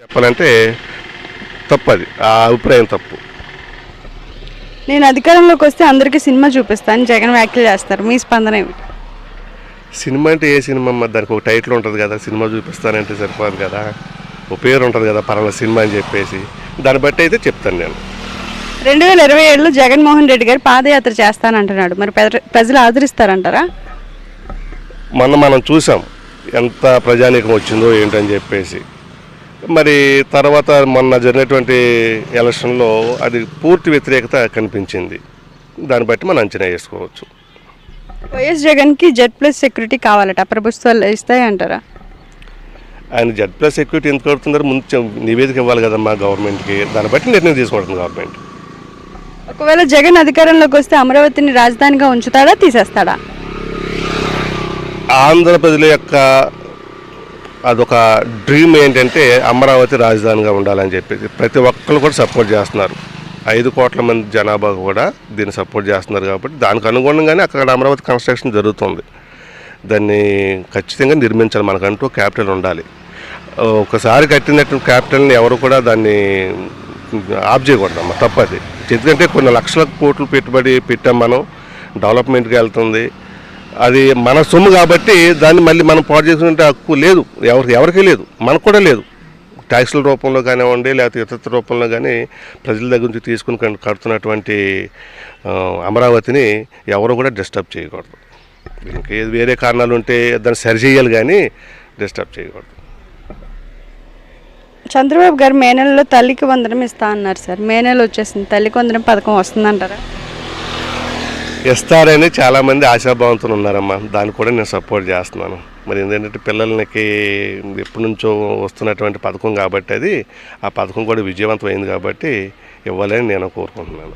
చెప్పాలంటే తప్పు, అది ఆ అభిప్రాయం తప్పు. నేను అధికారంలోకి వస్తే అందరికీ సినిమా చూపిస్తాను జగన్ వ్యాఖ్యలు చేస్తారు, మీ స్పందన ఏమిటి? సినిమా అంటే ఏ సినిమా అమ్మ? దానికి ఒక టైటిల్ ఉంటుంది కదా, సినిమా చూపిస్తానంటే సరిపోదు కదా, ఒక పేరు ఉంటుంది కదా పలానా సినిమా అని చెప్పేసి, దాన్ని బట్టి అయితే చెప్తాను నేను. 2027లో జగన్మోహన్ రెడ్డి గారు పాదయాత్ర చేస్తానంటున్నాడు, మరి ప్రజలు ఆదరిస్తారంటారా? మనం చూసాం ఎంత ప్రజానీకం వచ్చిందో ఏంటని చెప్పేసి. మరి తర్వాత మొన్న జరిగినటువంటి ఎలక్షన్లో అది పూర్తి వ్యతిరేకత కనిపించింది. దాన్ని బట్టి మనం అంచనా వేసుకోవచ్చు. వైఎస్ జగన్కి Z+ సెక్యూరిటీ కావాలట, ప్రభుత్వాలు ఇస్తాయంటారా? ఆయన Z+ సెక్యూరిటీ ఎందుకు కడుతున్నారు? ముందు నివేదిక ఇవ్వాలి కదమ్మా గవర్నమెంట్కి, దాన్ని బట్టి నిర్ణయం తీసుకుంటుంది గవర్నమెంట్. ఒకవేళ జగన్ అధికారంలోకి వస్తే అమరావతిని రాజధానిగా ఉంచుతాడా, తీసేస్తాడా? ఆంధ్ర ప్రజల యొక్క అదొక డ్రీమ్ ఏంటంటే అమరావతి రాజధానిగా ఉండాలని చెప్పేసి ప్రతి ఒక్కరు కూడా సపోర్ట్ చేస్తున్నారు. 5 కోట్ల మంది జనాభా కూడా దీన్ని సపోర్ట్ చేస్తున్నారు. కాబట్టి దానికి అనుగుణంగానే అక్కడ అమరావతి కన్స్ట్రక్షన్ జరుగుతుంది. దాన్ని ఖచ్చితంగా నిర్మించాలి, మనకంటూ క్యాపిటల్ ఉండాలి. ఒకసారి కట్టినట్టు క్యాపిటల్ని ఎవరు కూడా దాన్ని ఆఫ్ చేయకూడదమ్మా, తప్పది. ఎందుకంటే కొన్ని లక్షల కోట్లు పెట్టుబడి పెట్టాం, మనం డెవలప్మెంట్కి వెళ్తుంది, అది మన సొమ్ము కాబట్టి దాన్ని మళ్ళీ మనం పాడు చేసుకుంటే హక్కు లేదు, ఎవరికీ లేదు, మనకు కూడా లేదు. ట్యాక్సుల రూపంలో కానివ్వండి, లేకపోతే ఇతర రూపంలో కానీ ప్రజల దగ్గర నుంచి తీసుకుని కడుతున్నటువంటి అమరావతిని ఎవరు కూడా డిస్టర్బ్ చేయకూడదు. ఇంకే వేరే కారణాలు ఉంటే దాన్ని సరిచేయాలి కానీ డిస్టర్బ్ చేయకూడదు. చంద్రబాబు గారు మే నెలలో తల్లికి వందనం ఇస్తా అన్నారు సార్, మే నెల వచ్చేసింది, తల్లికి వందనం పథకం వస్తుందంటారా? ఇస్తారని చాలామంది ఆశాభావంతో ఉన్నారమ్మా, దాన్ని కూడా నేను సపోర్ట్ చేస్తున్నాను. మరి ఏంటంటే పిల్లలకి ఎప్పటి నుంచో వస్తున్నటువంటి పథకం కాబట్టి, అది ఆ పథకం కూడా విజయవంతం అయింది కాబట్టి ఇవ్వాలని నేను కోరుకుంటున్నాను.